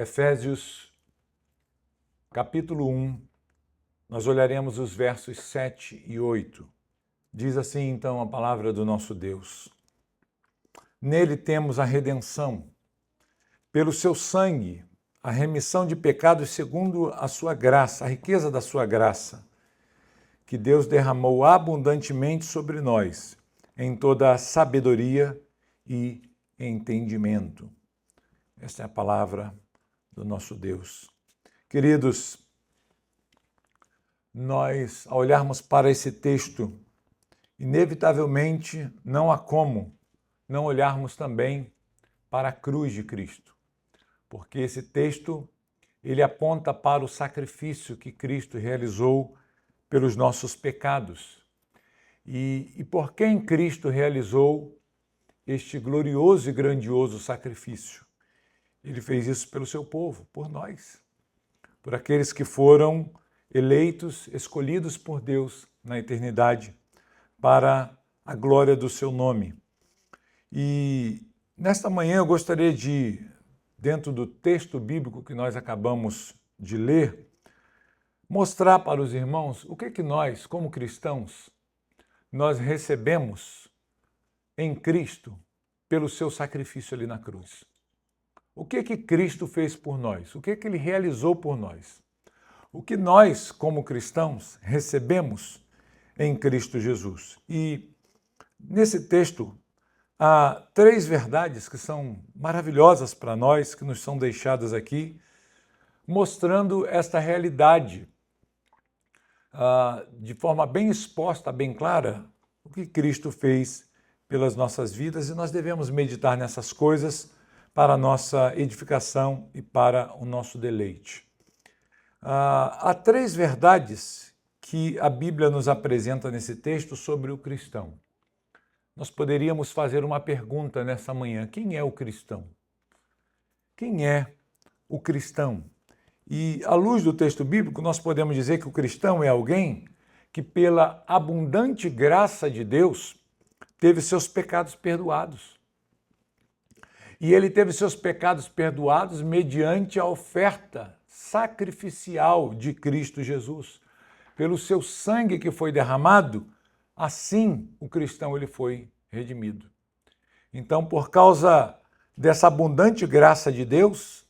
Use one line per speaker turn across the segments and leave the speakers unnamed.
Efésios, capítulo 1, nós olharemos os versos 7 e 8. Diz assim, então, a palavra do nosso Deus. Nele temos a redenção, pelo seu sangue, a remissão de pecados segundo a sua graça, a riqueza da sua graça, que Deus derramou abundantemente sobre nós, em toda a sabedoria e entendimento. Esta é a palavra do nosso Deus. Queridos, nós, ao olharmos para esse texto, inevitavelmente não há como não olharmos também para a cruz de Cristo, porque esse texto, ele aponta para o sacrifício que Cristo realizou pelos nossos pecados. E por quem Cristo realizou este glorioso e grandioso sacrifício? Ele fez isso pelo seu povo, por nós, por aqueles que foram eleitos, escolhidos por Deus na eternidade para a glória do seu nome. E nesta manhã eu gostaria de, dentro do texto bíblico que nós acabamos de ler, mostrar para os irmãos o que nós, como cristãos, nós recebemos em Cristo pelo seu sacrifício ali na cruz. O que Cristo fez por nós? O que Ele realizou por nós? O que nós, como cristãos, recebemos em Cristo Jesus? E nesse texto há três verdades que são maravilhosas para nós, que nos são deixadas aqui, mostrando esta realidade de forma bem exposta, bem clara, o que Cristo fez pelas nossas vidas, e nós devemos meditar nessas coisas para a nossa edificação e para o nosso deleite. Há três verdades que a Bíblia nos apresenta nesse texto sobre o cristão. Nós poderíamos fazer uma pergunta nessa manhã: quem é o cristão? Quem é o cristão? E, à luz do texto bíblico, nós podemos dizer que o cristão é alguém que, pela abundante graça de Deus, teve seus pecados perdoados. E ele teve seus pecados perdoados mediante a oferta sacrificial de Cristo Jesus. Pelo seu sangue que foi derramado, assim o cristão ele foi redimido. Então, por causa dessa abundante graça de Deus,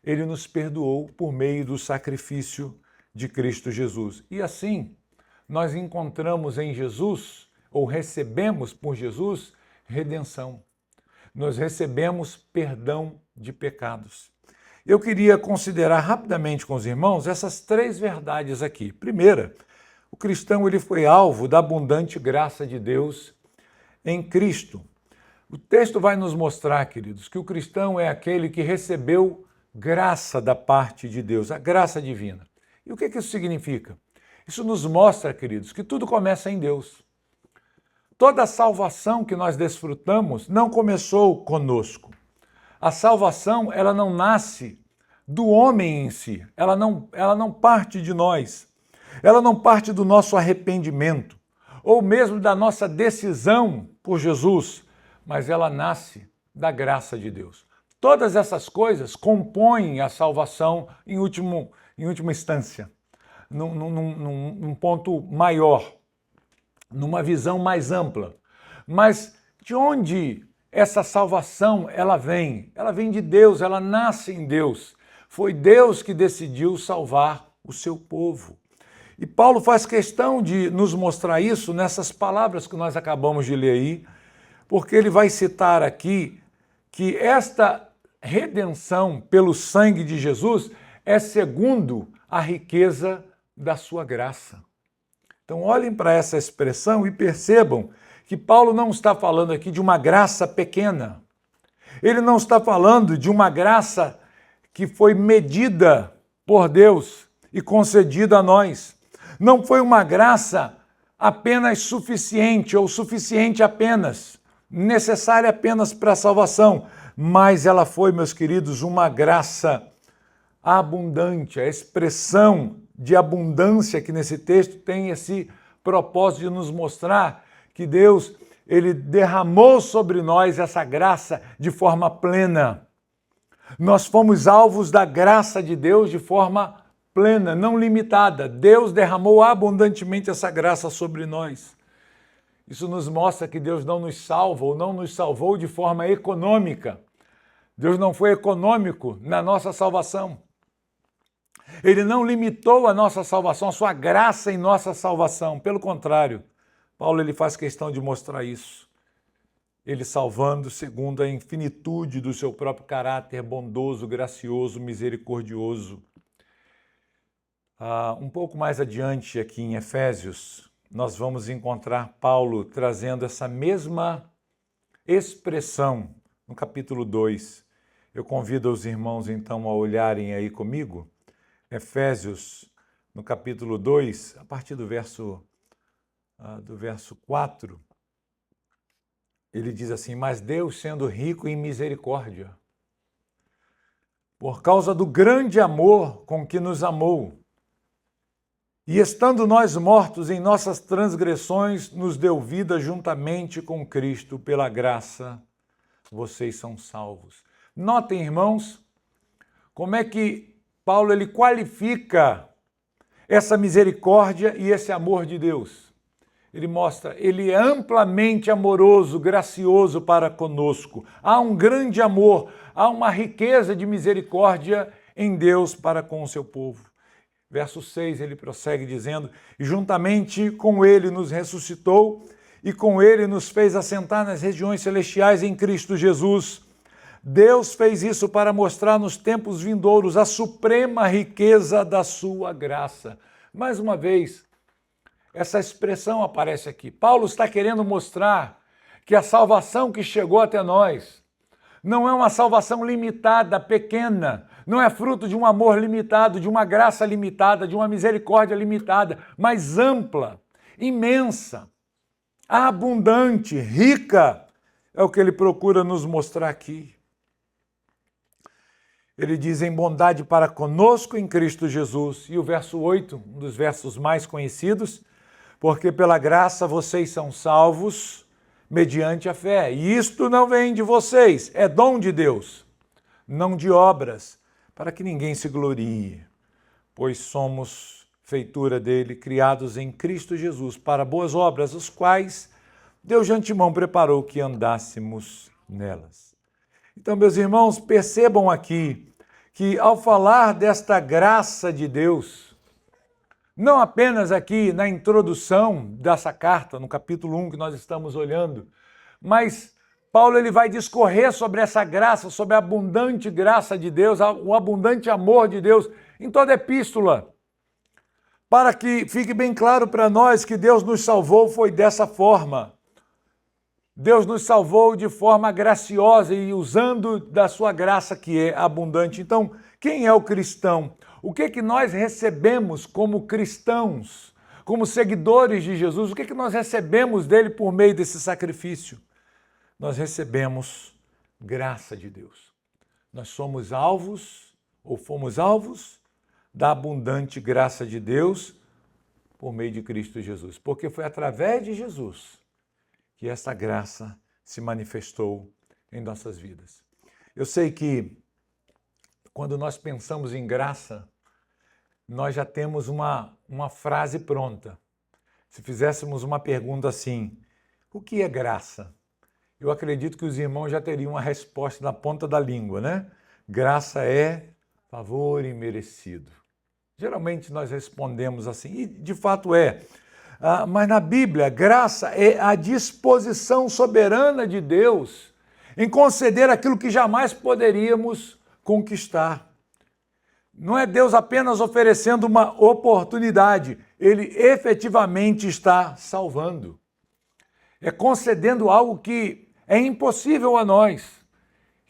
ele nos perdoou por meio do sacrifício de Cristo Jesus. E assim, nós encontramos em Jesus, ou recebemos por Jesus, redenção. Nós recebemos perdão de pecados. Eu queria considerar rapidamente com os irmãos essas três verdades aqui. Primeira, o cristão ele foi alvo da abundante graça de Deus em Cristo. O texto vai nos mostrar, queridos, que o cristão é aquele que recebeu graça da parte de Deus, a graça divina. E o que isso significa? Isso nos mostra, queridos, que tudo começa em Deus. Toda a salvação que nós desfrutamos não começou conosco. A salvação, ela não nasce do homem em si, ela não parte de nós. Ela não parte do nosso arrependimento, ou mesmo da nossa decisão por Jesus, mas ela nasce da graça de Deus. Todas essas coisas compõem a salvação em última instância, num ponto maior, numa visão mais ampla. Mas de onde essa salvação ela vem? Ela vem de Deus, ela nasce em Deus. Foi Deus que decidiu salvar o seu povo. E Paulo faz questão de nos mostrar isso nessas palavras que nós acabamos de ler aí, porque ele vai citar aqui que esta redenção pelo sangue de Jesus é segundo a riqueza da sua graça. Então olhem para essa expressão e percebam que Paulo não está falando aqui de uma graça pequena. Ele não está falando de uma graça que foi medida por Deus e concedida a nós. Não foi uma graça apenas suficiente ou suficiente apenas, necessária apenas para a salvação, mas ela foi, meus queridos, uma graça abundante. A expressão de abundância que nesse texto tem esse propósito de nos mostrar que Deus, ele derramou sobre nós essa graça de forma plena. Nós fomos alvos da graça de Deus de forma plena, não limitada. Deus derramou abundantemente essa graça sobre nós. Isso nos mostra que Deus não nos salva ou não nos salvou de forma econômica. Deus não foi econômico na nossa salvação. Ele não limitou a nossa salvação, a sua graça em nossa salvação. Pelo contrário, Paulo ele faz questão de mostrar isso. Ele salvando segundo a infinitude do seu próprio caráter bondoso, gracioso, misericordioso. Um pouco mais adiante aqui em Efésios, nós vamos encontrar Paulo trazendo essa mesma expressão no capítulo 2. Eu convido os irmãos então a olharem aí comigo, Efésios, no capítulo 2, a partir do verso 4, ele diz assim: mas Deus, sendo rico em misericórdia, por causa do grande amor com que nos amou, e estando nós mortos em nossas transgressões, nos deu vida juntamente com Cristo, pela graça, vocês são salvos. Notem, irmãos, como é que Paulo ele qualifica essa misericórdia e esse amor de Deus. Ele mostra, ele é amplamente amoroso, gracioso para conosco. Há um grande amor, há uma riqueza de misericórdia em Deus para com o seu povo. Verso 6, ele prossegue dizendo: e juntamente com ele nos ressuscitou e com ele nos fez assentar nas regiões celestiais em Cristo Jesus. Deus fez isso para mostrar nos tempos vindouros a suprema riqueza da sua graça. Mais uma vez, essa expressão aparece aqui. Paulo está querendo mostrar que a salvação que chegou até nós não é uma salvação limitada, pequena, não é fruto de um amor limitado, de uma graça limitada, de uma misericórdia limitada, mas ampla, imensa, abundante, rica, é o que ele procura nos mostrar aqui. Ele diz em bondade para conosco em Cristo Jesus. E o verso 8, um dos versos mais conhecidos, porque pela graça vocês são salvos mediante a fé. E isto não vem de vocês, é dom de Deus, não de obras, para que ninguém se glorie, pois somos feitura dele, criados em Cristo Jesus, para boas obras, os quais Deus de antemão preparou que andássemos nelas. Então, meus irmãos, percebam aqui que ao falar desta graça de Deus, não apenas aqui na introdução dessa carta, no capítulo 1 que nós estamos olhando, mas Paulo ele vai discorrer sobre essa graça, sobre a abundante graça de Deus, o abundante amor de Deus em toda a epístola, para que fique bem claro para nós que Deus nos salvou foi dessa forma. Deus nos salvou de forma graciosa e usando da sua graça que é abundante. Então, quem é o cristão? O que nós recebemos como cristãos, como seguidores de Jesus? O que nós recebemos dele por meio desse sacrifício? Nós recebemos graça de Deus. Nós somos alvos, ou fomos alvos, da abundante graça de Deus por meio de Cristo Jesus. Porque foi através de Jesus que essa graça se manifestou em nossas vidas. Eu sei que quando nós pensamos em graça, nós já temos uma frase pronta. Se fizéssemos uma pergunta assim: o que é graça? Eu acredito que os irmãos já teriam uma resposta na ponta da língua, né? Graça é favor imerecido. Geralmente nós respondemos assim, e de fato é. Mas na Bíblia, graça é a disposição soberana de Deus em conceder aquilo que jamais poderíamos conquistar. Não é Deus apenas oferecendo uma oportunidade, Ele efetivamente está salvando. É concedendo algo que é impossível a nós.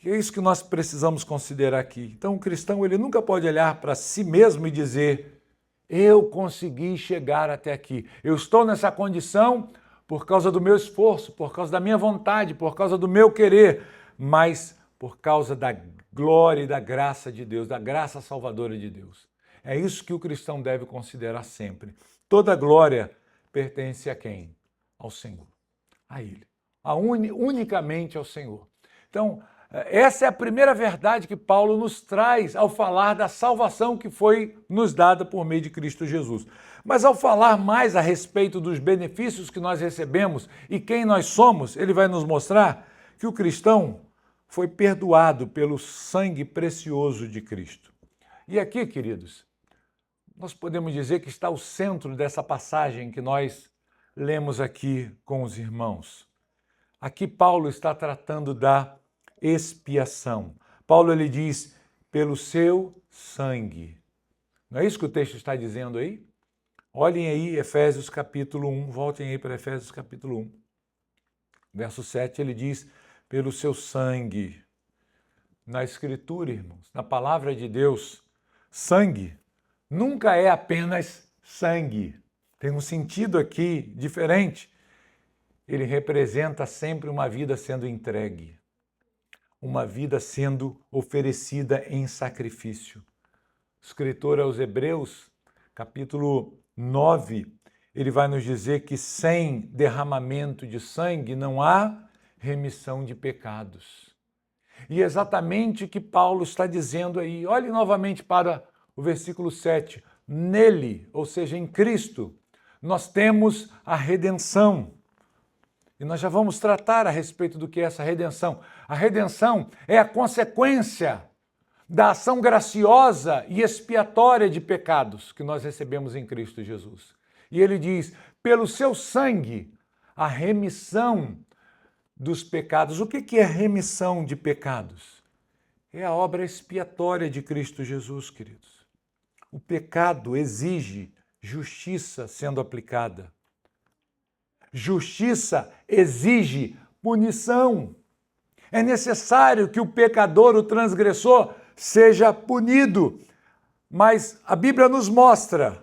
E é isso que nós precisamos considerar aqui. Então o cristão ele nunca pode olhar para si mesmo e dizer: eu consegui chegar até aqui. Eu estou nessa condição por causa do meu esforço, por causa da minha vontade, por causa do meu querer, mas por causa da glória e da graça de Deus, da graça salvadora de Deus. É isso que o cristão deve considerar sempre. Toda glória pertence a quem? Ao Senhor, a Ele, unicamente ao Senhor. Então, Essa é a primeira verdade que Paulo nos traz ao falar da salvação que foi nos dada por meio de Cristo Jesus. Mas ao falar mais a respeito dos benefícios que nós recebemos e quem nós somos, ele vai nos mostrar que o cristão foi perdoado pelo sangue precioso de Cristo. E aqui, queridos, nós podemos dizer que está o centro dessa passagem que nós lemos aqui com os irmãos. Aqui Paulo está tratando da expiação. Paulo ele diz, pelo seu sangue. Não é isso que o texto está dizendo aí? Olhem aí Efésios capítulo 1, voltem aí para Efésios capítulo 1. Verso 7 ele diz, pelo seu sangue. Na Escritura, irmãos, na palavra de Deus, sangue nunca é apenas sangue. Tem um sentido aqui diferente. Ele representa sempre uma vida sendo entregue, uma vida sendo oferecida em sacrifício. O escritor aos Hebreus, capítulo 9, ele vai nos dizer que sem derramamento de sangue não há remissão de pecados. E é exatamente o que Paulo está dizendo aí. Olhe novamente para o versículo 7. Nele, ou seja, em Cristo, nós temos a redenção. E nós já vamos tratar a respeito do que é essa redenção. A redenção é a consequência da ação graciosa e expiatória de pecados que nós recebemos em Cristo Jesus. E ele diz, pelo seu sangue, a remissão dos pecados. O que é remissão de pecados? É a obra expiatória de Cristo Jesus, queridos. O pecado exige justiça sendo aplicada. Justiça exige punição. É necessário que o pecador, o transgressor, seja punido. Mas a Bíblia nos mostra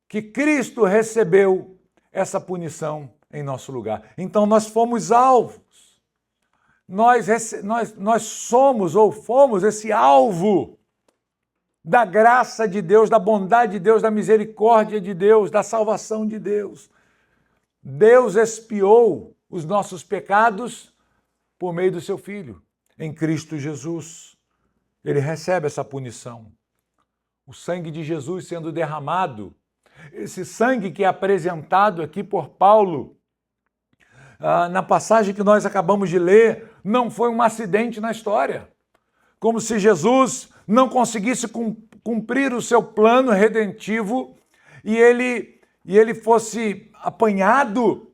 que Cristo recebeu essa punição em nosso lugar. Então nós fomos alvos. Nós somos ou fomos esse alvo da graça de Deus, da bondade de Deus, da misericórdia de Deus, da salvação de Deus. Deus expiou os nossos pecados por meio do seu Filho, em Cristo Jesus. Ele recebe essa punição. O sangue de Jesus sendo derramado, esse sangue que é apresentado aqui por Paulo, na passagem que nós acabamos de ler, não foi um acidente na história. Como se Jesus não conseguisse cumprir o seu plano redentivo e ele fosse apanhado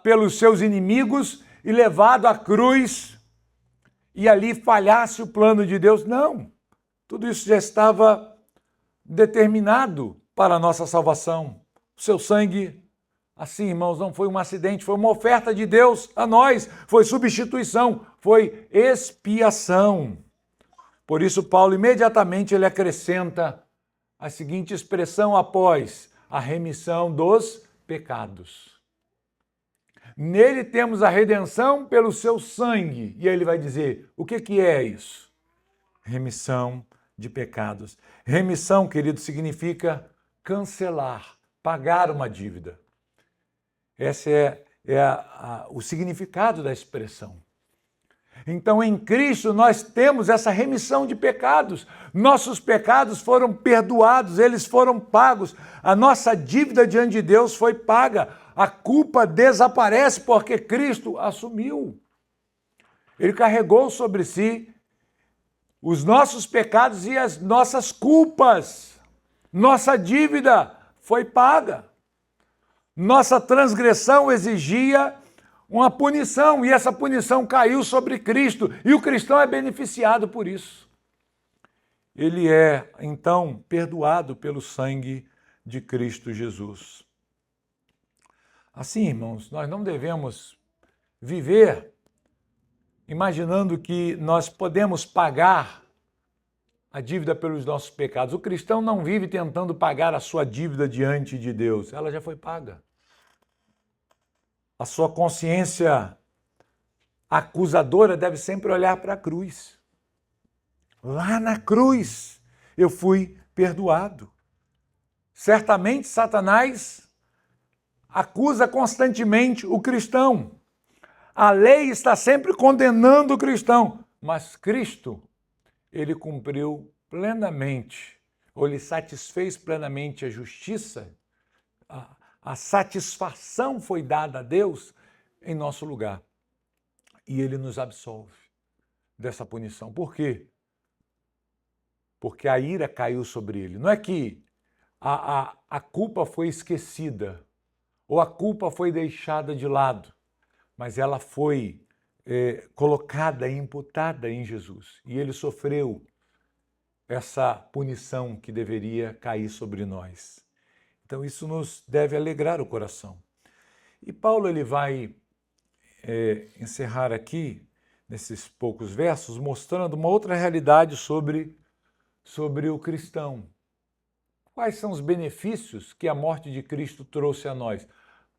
pelos seus inimigos e levado à cruz e ali falhasse o plano de Deus. Não, tudo isso já estava determinado para a nossa salvação. O seu sangue, assim, irmãos, não foi um acidente, foi uma oferta de Deus a nós, foi substituição, foi expiação. Por isso, Paulo imediatamente ele acrescenta a seguinte expressão após a remissão dos pecados. Nele temos a redenção pelo seu sangue. E aí ele vai dizer, o que é isso? Remissão de pecados. Remissão, querido, significa cancelar, pagar uma dívida. Esse é o significado da expressão. Então, em Cristo, nós temos essa remissão de pecados. Nossos pecados foram perdoados, eles foram pagos. A nossa dívida diante de Deus foi paga. A culpa desaparece porque Cristo assumiu. Ele carregou sobre si os nossos pecados e as nossas culpas. Nossa dívida foi paga. Nossa transgressão exigia uma punição, e essa punição caiu sobre Cristo, e o cristão é beneficiado por isso. Ele é, então, perdoado pelo sangue de Cristo Jesus. Assim, irmãos, nós não devemos viver imaginando que nós podemos pagar a dívida pelos nossos pecados. O cristão não vive tentando pagar a sua dívida diante de Deus, ela já foi paga. A sua consciência acusadora deve sempre olhar para a cruz. Lá na cruz eu fui perdoado. Certamente Satanás acusa constantemente o cristão. A lei está sempre condenando o cristão, mas Cristo, ele cumpriu plenamente, ou lhe satisfez plenamente a justiça, a satisfação foi dada a Deus em nosso lugar. E ele nos absolve dessa punição. Por quê? Porque a ira caiu sobre ele. Não é que a culpa foi esquecida, ou a culpa foi deixada de lado, mas ela foi colocada, imputada em Jesus. E ele sofreu essa punição que deveria cair sobre nós. Então isso nos deve alegrar o coração. E Paulo ele vai encerrar aqui, nesses poucos versos, mostrando uma outra realidade sobre o cristão. Quais são os benefícios que a morte de Cristo trouxe a nós?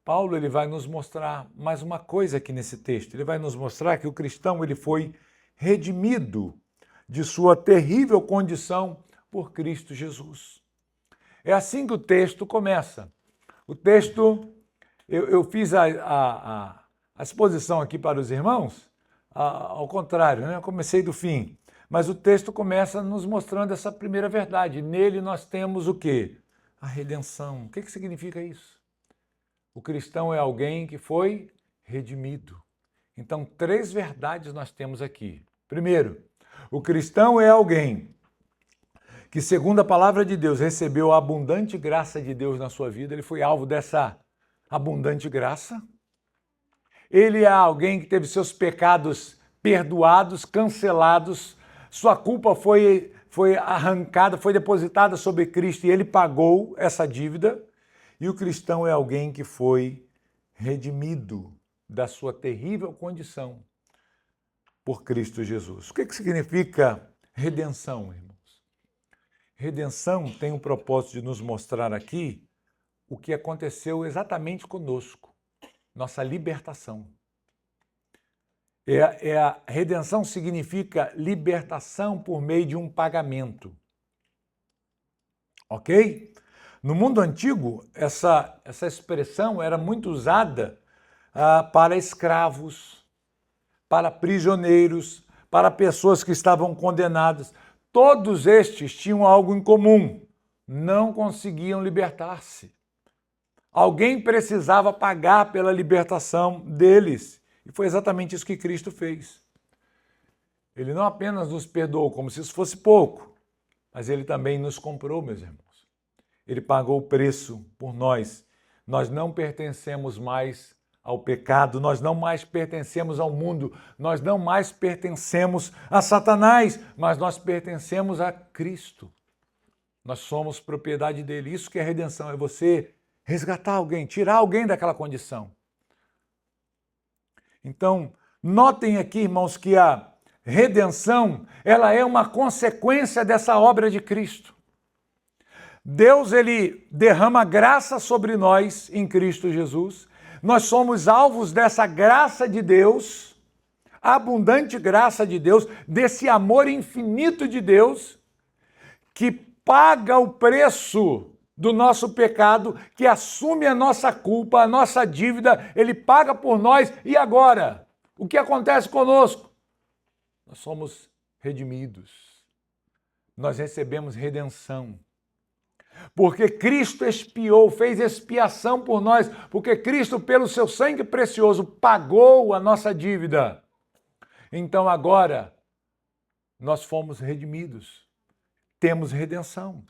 Paulo ele vai nos mostrar mais uma coisa aqui nesse texto. Ele vai nos mostrar que o cristão ele foi redimido de sua terrível condição por Cristo Jesus. É assim que o texto começa. O texto, eu fiz a exposição aqui para os irmãos, ao contrário, né? Eu comecei do fim. Mas o texto começa nos mostrando essa primeira verdade. Nele nós temos o quê? A redenção. O que significa isso? O cristão é alguém que foi redimido. Então, 3 verdades nós temos aqui. Primeiro, o cristão é alguém que, segundo a palavra de Deus, recebeu a abundante graça de Deus na sua vida. Ele foi alvo dessa abundante graça. Ele é alguém que teve seus pecados perdoados, cancelados, sua culpa foi arrancada, foi depositada sobre Cristo e ele pagou essa dívida. E o cristão é alguém que foi redimido da sua terrível condição por Cristo Jesus. O que significa redenção, irmãos? Redenção tem o propósito de nos mostrar aqui o que aconteceu exatamente conosco, nossa libertação. A redenção significa libertação por meio de um pagamento. Ok? No mundo antigo, essa expressão era muito usada para escravos, para prisioneiros, para pessoas que estavam condenadas. Todos estes tinham algo em comum: não conseguiam libertar-se. Alguém precisava pagar pela libertação deles. E foi exatamente isso que Cristo fez. Ele não apenas nos perdoou como se isso fosse pouco, mas ele também nos comprou, meus irmãos. Ele pagou o preço por nós. Nós não pertencemos mais ao pecado, nós não mais pertencemos ao mundo, nós não mais pertencemos a Satanás, mas nós pertencemos a Cristo. Nós somos propriedade dele. Isso que é redenção, é você resgatar alguém, tirar alguém daquela condição. Então, notem aqui, irmãos, que a redenção, ela é uma consequência dessa obra de Cristo. Deus, ele derrama graça sobre nós em Cristo Jesus. Nós somos alvos dessa graça de Deus, abundante graça de Deus, desse amor infinito de Deus, que paga o preço do nosso pecado, que assume a nossa culpa, a nossa dívida, ele paga por nós. E agora? O que acontece conosco? Nós somos redimidos. Nós recebemos redenção. Porque Cristo expiou, fez expiação por nós, porque Cristo, pelo seu sangue precioso, pagou a nossa dívida. Então agora, nós fomos redimidos. Temos redenção.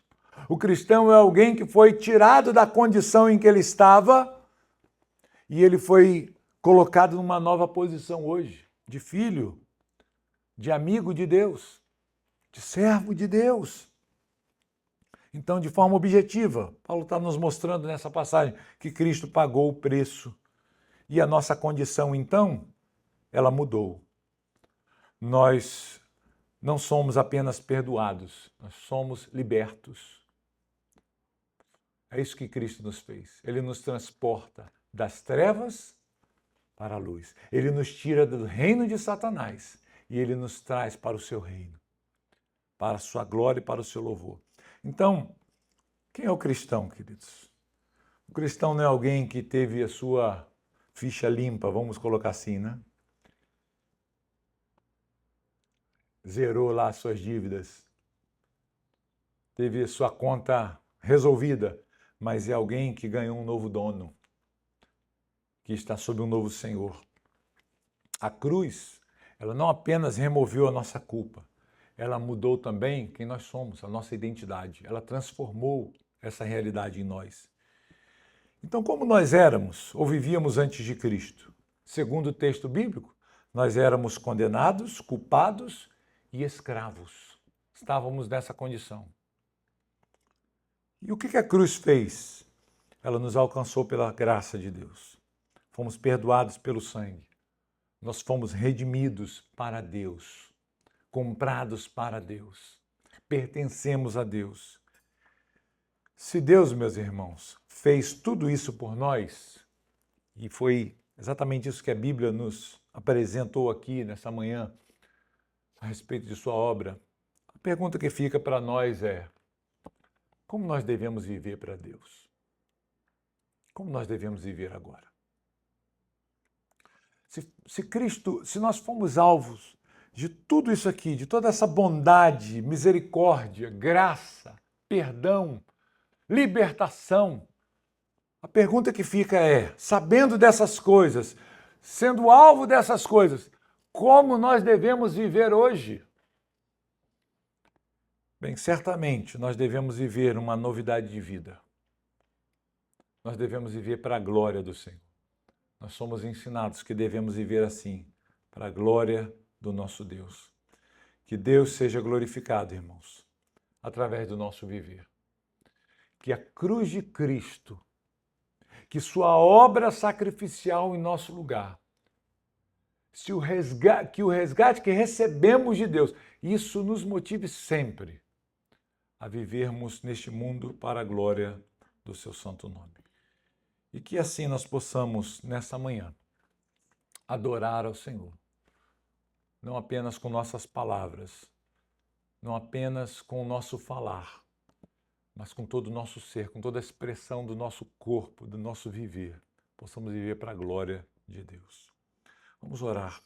O cristão é alguém que foi tirado da condição em que ele estava e ele foi colocado numa nova posição hoje, de filho, de amigo de Deus, de servo de Deus. Então, de forma objetiva, Paulo está nos mostrando nessa passagem que Cristo pagou o preço e a nossa condição, então, ela mudou. Nós não somos apenas perdoados, nós somos libertos. É isso que Cristo nos fez. Ele nos transporta das trevas para a luz. Ele nos tira do reino de Satanás e ele nos traz para o seu reino, para a sua glória e para o seu louvor. Então, quem é o cristão, queridos? O cristão não é alguém que teve a sua ficha limpa, vamos colocar assim, né? zerou lá as suas dívidas, teve sua conta resolvida, mas é alguém que ganhou um novo dono, que está sob um novo Senhor. A cruz, ela não apenas removeu a nossa culpa, ela mudou também quem nós somos, a nossa identidade. Ela transformou essa realidade em nós. Então, como nós éramos ou vivíamos antes de Cristo? Segundo o texto bíblico, nós éramos condenados, culpados e escravos. Estávamos nessa condição. E o que a cruz fez? Ela nos alcançou pela graça de Deus. Fomos perdoados pelo sangue. Nós fomos redimidos para Deus, comprados para Deus, pertencemos a Deus. Se Deus, meus irmãos, fez tudo isso por nós, e foi exatamente isso que a Bíblia nos apresentou aqui nessa manhã, a respeito de sua obra, a pergunta que fica para nós é: como nós devemos viver para Deus? Como nós devemos viver agora? Se nós fomos alvos de tudo isso aqui, de toda essa bondade, misericórdia, graça, perdão, libertação, a pergunta que fica é, sabendo dessas coisas, sendo alvo dessas coisas, como nós devemos viver hoje? Bem, certamente nós devemos viver uma novidade de vida. Nós devemos viver para a glória do Senhor. Nós somos ensinados que devemos viver assim, para a glória do nosso Deus. Que Deus seja glorificado, irmãos, através do nosso viver. Que a cruz de Cristo, que sua obra sacrificial em nosso lugar, que o resgate que recebemos de Deus, isso nos motive sempre a vivermos neste mundo para a glória do seu santo nome. E que assim nós possamos, nessa manhã, adorar ao Senhor. Não apenas com nossas palavras, não apenas com o nosso falar, mas com todo o nosso ser, com toda a expressão do nosso corpo, do nosso viver. Possamos viver para a glória de Deus. Vamos orar.